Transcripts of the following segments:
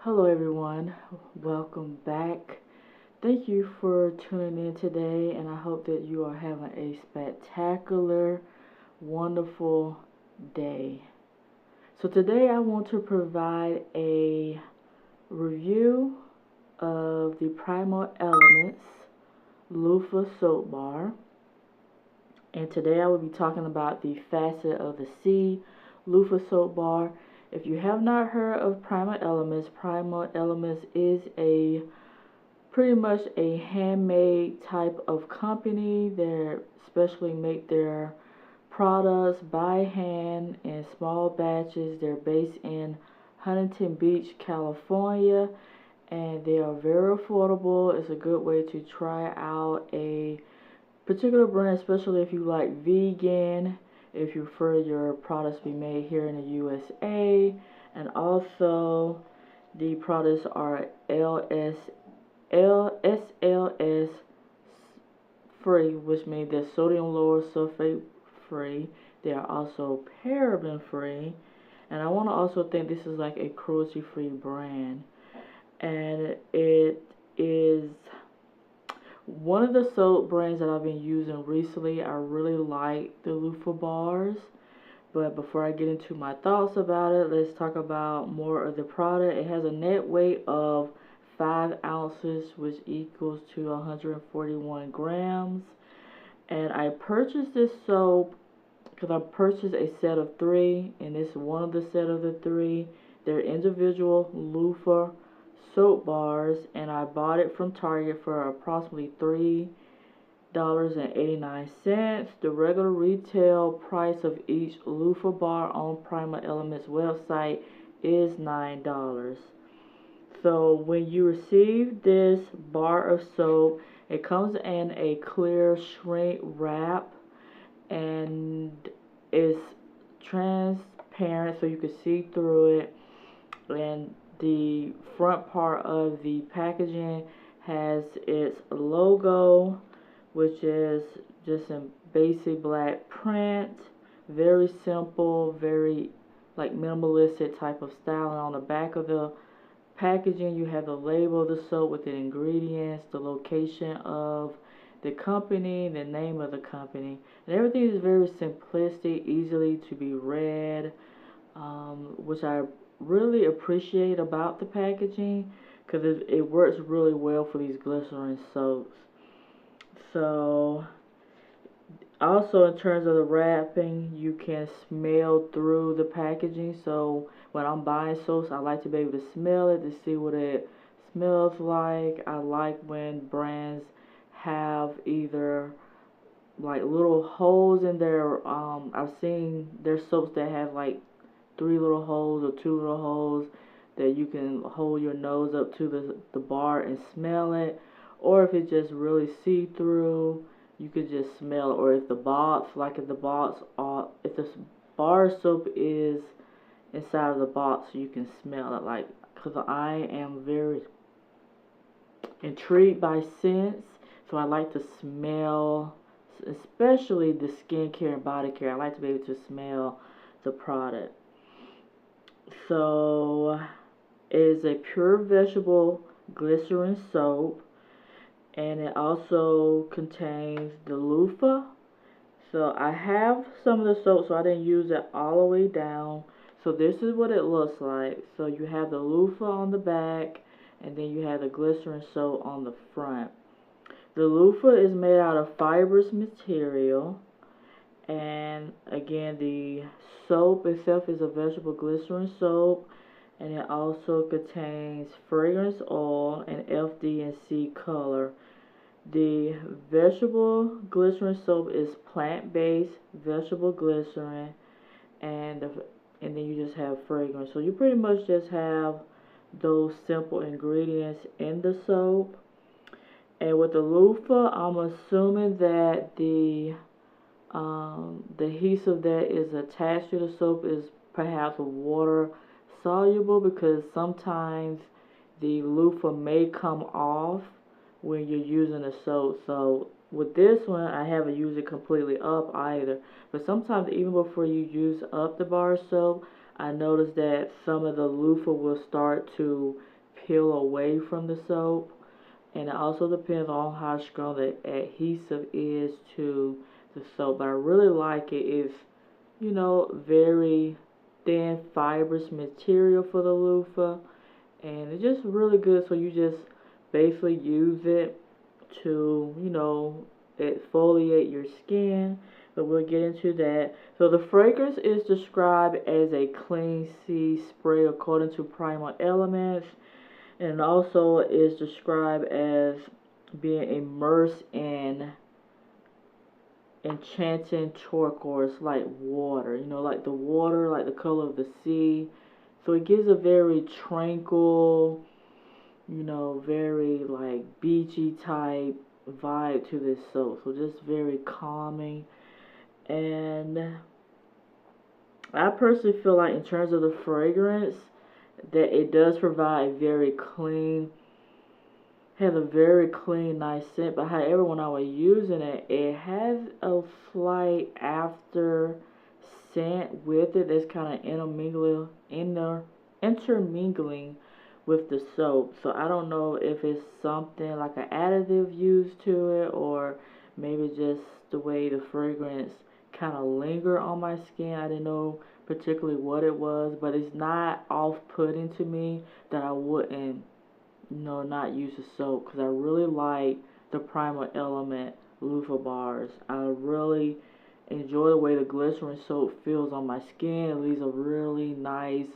Hello everyone, welcome back. Thank you for tuning in today, and I hope that you are having a spectacular, wonderful day. So today I want to provide a review of the Primal Elements Loofah Soap Bar. And today I will be talking about the facet of the Sea Loofah Soap Bar. If you have not heard of Primal Elements is pretty much a handmade type of company. They especially make their products by hand in small batches. They're based in Huntington Beach, California, and they are very affordable. It's a good way to try out a particular brand, especially if you like vegan, if you prefer your products be made here in the USA, and also the products are SLS free, which means they're sodium lauryl sulfate free. They are also paraben free, and I want to also think this is like a cruelty free brand, and it is one of the soap brands that I've been using recently. I really like the Loofah bars. But before I get into my thoughts about it, let's talk about more of the product. It has a net weight of 5 ounces, which equals to 141 grams. And I purchased this soap because I purchased a set of 3, and this is one of the set of the 3. They're individual loofah soap bars, and I bought it from Target for approximately $3.89. The regular retail price of each loofah bar on Primal Elements website is $9. So when you receive this bar of soap, it comes in a clear shrink wrap, and it's transparent so you can see through it, and the front part of the packaging has its logo, which is just in basic black print. Very simple, very like minimalistic type of style. And on the back of the packaging, you have the label of the soap with the ingredients, the location of the company, the name of the company. And everything is very simplistic, easily to be read, which I really appreciate about the packaging, because it works really well for these glycerin soaps. So also in terms of the wrapping, you can smell through the packaging. So when I'm buying soaps, I like to be able to smell it to see what it smells like. I like when brands have either like little holes in their I've seen their soaps that have like 3 little holes or 2 little holes that you can hold your nose up to the bar and smell it. Or if it's just really see-through, you could just smell it. Or if the box, like if the bar soap is inside of the box, you can smell it. Like, because I am very intrigued by scents, so I like to smell, especially the skincare and body care. I like to be able to smell the product. So it is a pure vegetable glycerin soap, and it also contains the loofah. So I have some of the soap, so I didn't use it all the way down. So this is what it looks like. So you have the loofah on the back, and then you have the glycerin soap on the front. The loofah is made out of fibrous material, and again, the soap itself is a vegetable glycerin soap, and it also contains fragrance oil and FD&C color. The vegetable glycerin soap is plant-based vegetable glycerin, and then you just have fragrance. So you pretty much just have those simple ingredients in the soap. And with the loofah, I'm assuming that the adhesive that is attached to the soap is perhaps water soluble, because sometimes the loofah may come off when you're using the soap. So with this one, I haven't used it completely up either, but sometimes even before you use up the bar soap, I noticed that some of the loofah will start to peel away from the soap. And it also depends on how strong the adhesive is to the soap. But I really like it. It's, you know, very thin fibrous material for the loofah. And it's just really good. So you just basically use it to, you know, exfoliate your skin. But we'll get into that. So the fragrance is described as a clean sea spray according to Primal Elements. And also is described as being immersed in enchanting turquoise like water. You know, like the water, like the color of the sea. So it gives a very tranquil, you know, very like beachy type vibe to this soap. So just very calming. And I personally feel like in terms of the fragrance that it does provide a very clean, has a very clean, nice scent. But however, when I was using it, it has a slight after scent with it that's kind of intermingling with the soap. So I don't know if it's something like an additive used to it, or maybe just the way the fragrance kind of linger on my skin. I didn't know particularly what it was, but it's not off-putting to me that I wouldn't, you know, not use the soap, because I really like the Primal Element Loofah bars. I really enjoy the way the glycerin soap feels on my skin. It leaves a really nice,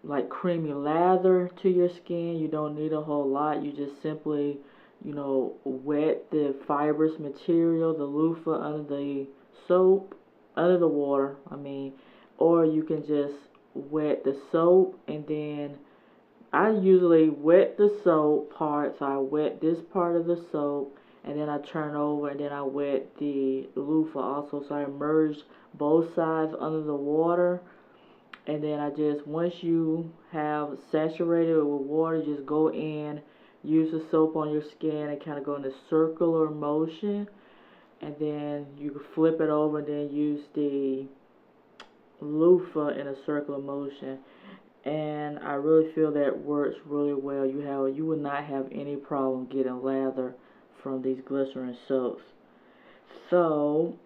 like, creamy lather to your skin. You don't need a whole lot. You just simply, you know, wet the fibrous material, the loofah, under the soap, under the water, I mean, or you can just wet the soap, and then I usually wet the soap part. So I wet this part of the soap, and then I turn over, and then I wet the loofah also. So I immerse both sides under the water, and then I just, once you have saturated it with water, just go in, use the soap on your skin, and kind of go in a circular motion, and then you can flip it over, and then use the loofah in a circular motion. And I really feel that works really well. You will not have any problem getting lather from these glycerin soaps. So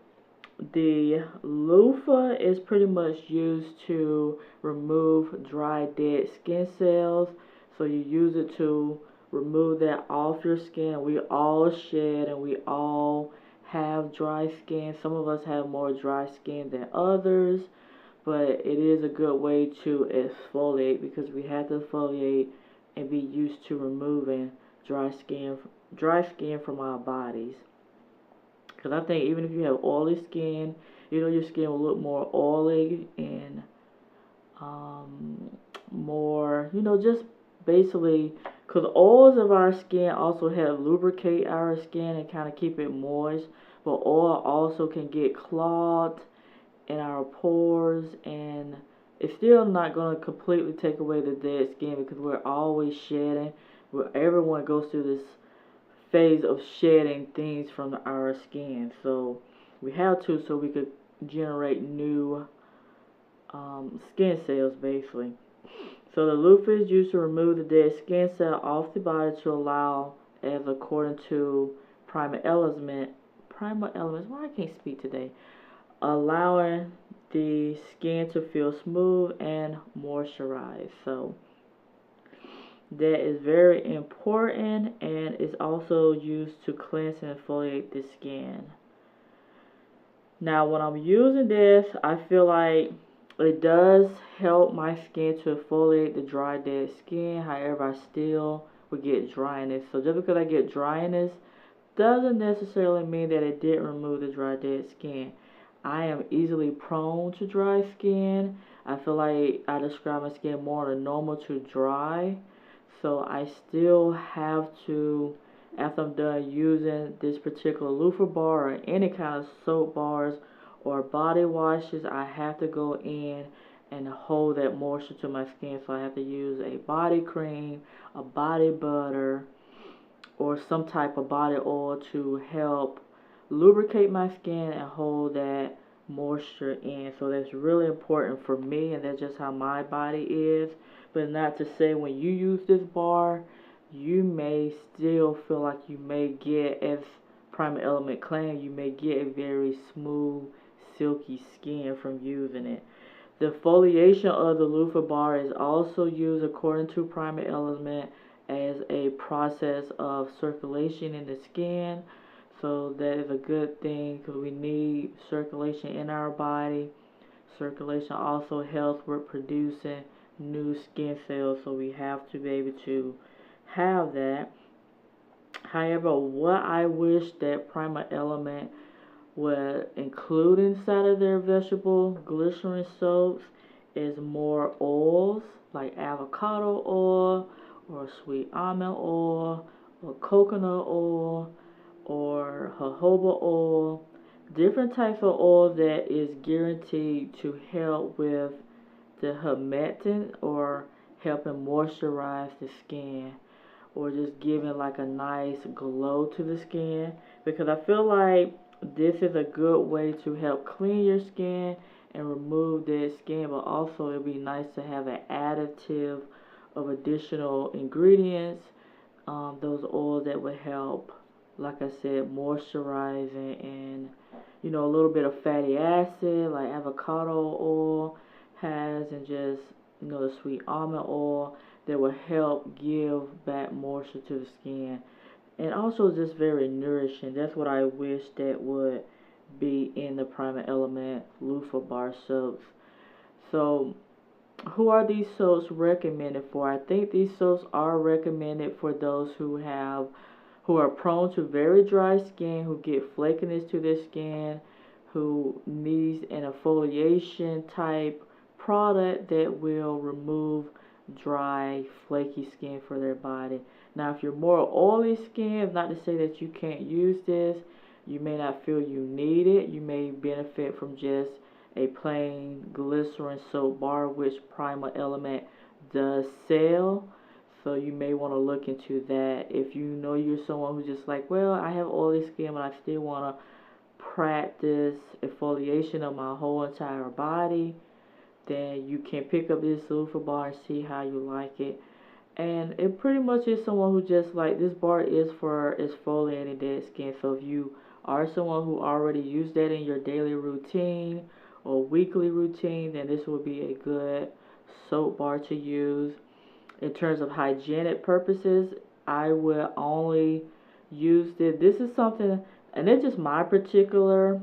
the loofah is pretty much used to remove dry, dead skin cells. So you use it to remove that off your skin. We all shed, and we all have dry skin. Some of us have more dry skin than others, but it is a good way to exfoliate, because we have to exfoliate and be used to removing dry skin from our bodies. Because I think even if you have oily skin, you know, your skin will look more oily and more, you know, just basically, because oils of our skin also help lubricate our skin and kind of keep it moist, but oil also can get clogged in our pores, and it's still not going to completely take away the dead skin, because we're always shedding. Everyone goes through this phase of shedding things from our skin, so we have to, so we could generate new skin cells basically. So the loofah is used to remove the dead skin cell off the body to allow, as according to Primal Elements, why I can't speak today, allowing the skin to feel smooth and moisturized. So that is very important, and is also used to cleanse and exfoliate the skin. Now when I'm using this, I feel like it does help my skin to exfoliate the dry, dead skin. However, I still would get dryness. So just because I get dryness doesn't necessarily mean that it didn't remove the dry, dead skin. I am easily prone to dry skin. I feel like I describe my skin more than normal to dry. So I still have to, after I'm done using this particular loofah bar or any kind of soap bars or body washes, I have to go in and hold that moisture to my skin. So I have to use a body cream, a body butter, or some type of body oil to help lubricate my skin and hold that moisture in. So that's really important for me, and that's just how my body is. But not to say when you use this bar, you may still feel like you may get, as Primal Element claim, you may get a very smooth, silky skin from using it. The foliation of the loofah bar is also used, according to Primal Element, as a process of circulation in the skin. So that is a good thing because we need circulation in our body. Circulation also helps with producing new skin cells, so we have to be able to have that. However, what I wish that Primal Element would include inside of their vegetable glycerin soaps is more oils like avocado oil or sweet almond oil or coconut oil or jojoba oil, different types of oil that is guaranteed to help with the humectant or helping moisturize the skin, or just giving like a nice glow to the skin, because I feel like this is a good way to help clean your skin and remove dead skin, but also it'd be nice to have an additive of additional ingredients, those oils that would help, like I said, moisturizing, and a little bit of fatty acid like avocado oil has, and just the sweet almond oil that will help give back moisture to the skin, and also just very nourishing. That's what I wish that would be in the Primal Element Loofah Bar soaps. So who are these soaps recommended for? I think these soaps are recommended for those who are prone to very dry skin, who get flakiness to their skin, who needs an exfoliation type product that will remove dry, flaky skin for their body. Now, if you're more oily skin, not to say that you can't use this, you may not feel you need it. You may benefit from just a plain glycerin soap bar, which Primal Element does sell. So you may want to look into that. If you know you're someone who's just like, well, I have oily skin, but I still want to practice exfoliation of my whole entire body, then you can pick up this loofah bar and see how you like it. And it pretty much is someone who just like, this bar is for exfoliating dead skin. So if you are someone who already used that in your daily routine or weekly routine, then this would be a good soap bar to use. In terms of hygienic purposes, I will only use this. This is something, and it's just my particular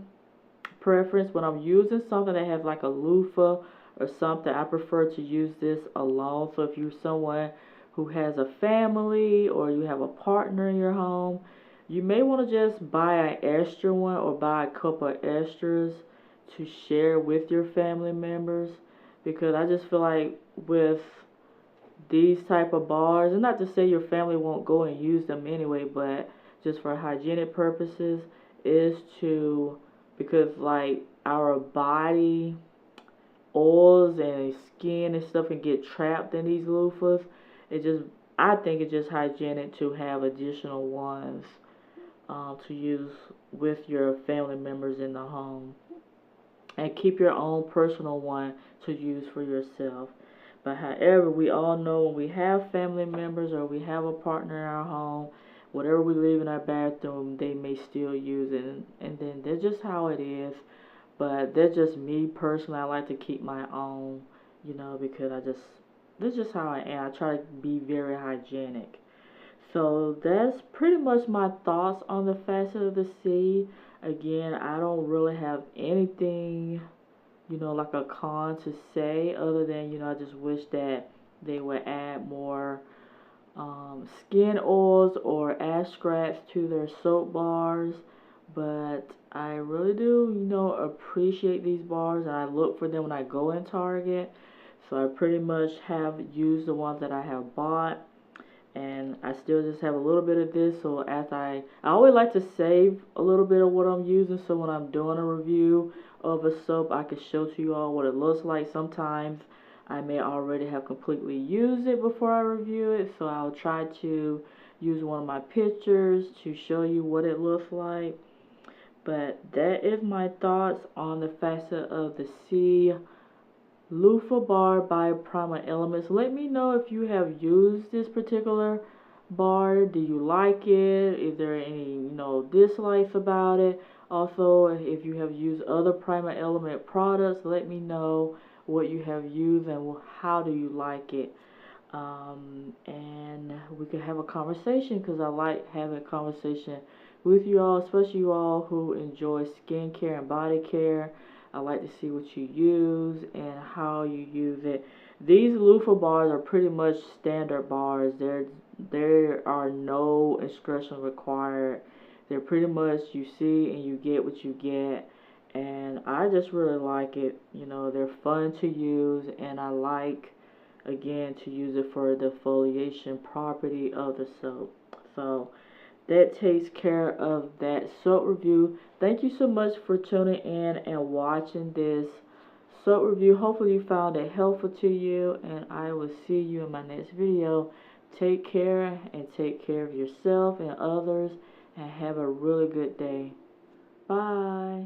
preference. When I'm using something that has like a loofah or something, I prefer to use this alone. So if you're someone who has a family or you have a partner in your home, you may want to just buy an extra one or buy a couple of extras to share with your family members, because I just feel like with these type of bars, and not to say your family won't go and use them anyway, but just for hygienic purposes, is to, because like our body oils and skin and stuff can get trapped in these loofahs. I think it's just hygienic to have additional ones to use with your family members in the home, and keep your own personal one to use for yourself. But however, we all know when we have family members or we have a partner in our home, whatever we leave in our bathroom, they may still use it. And then that's just how it is. But that's just me personally. I like to keep my own, because that's just how I am. I try to be very hygienic. So that's pretty much my thoughts on the facet of the sea. Again, I don't really have anything like a con to say, other than, I just wish that they would add more skin oils or extracts to their soap bars. But I really do, appreciate these bars, and I look for them when I go in Target. So I pretty much have used the ones that I have bought, and I still just have a little bit of this. So as I always like to save a little bit of what I'm using, so when I'm doing a review of a soap, I can show to you all what it looks like. Sometimes I may already have completely used it before I review it, so I'll try to use one of my pictures to show you what it looks like. But that is my thoughts on the facet of the Sea Loofah Bar by Primal Elements. Let me know if you have used this particular bar. Do you like it? Is there any, dislikes about it? Also, if you have used other Primal Element products, let me know what you have used and how do you like it. And we can have a conversation, because I like having a conversation with you all, especially you all who enjoy skincare and body care. I like to see what you use and how you use it. These loofah bars are pretty much standard bars. There are no instructions required. They're pretty much you see and you get what you get. And I just really like it. They're fun to use, and I like, again, to use it for the exfoliation property of the soap. So that takes care of that soap review. Thank you so much for tuning in and watching this soap review. Hopefully you found it helpful to you, and I will see you in my next video. Take care, and take care of yourself and others, and have a really good day. Bye.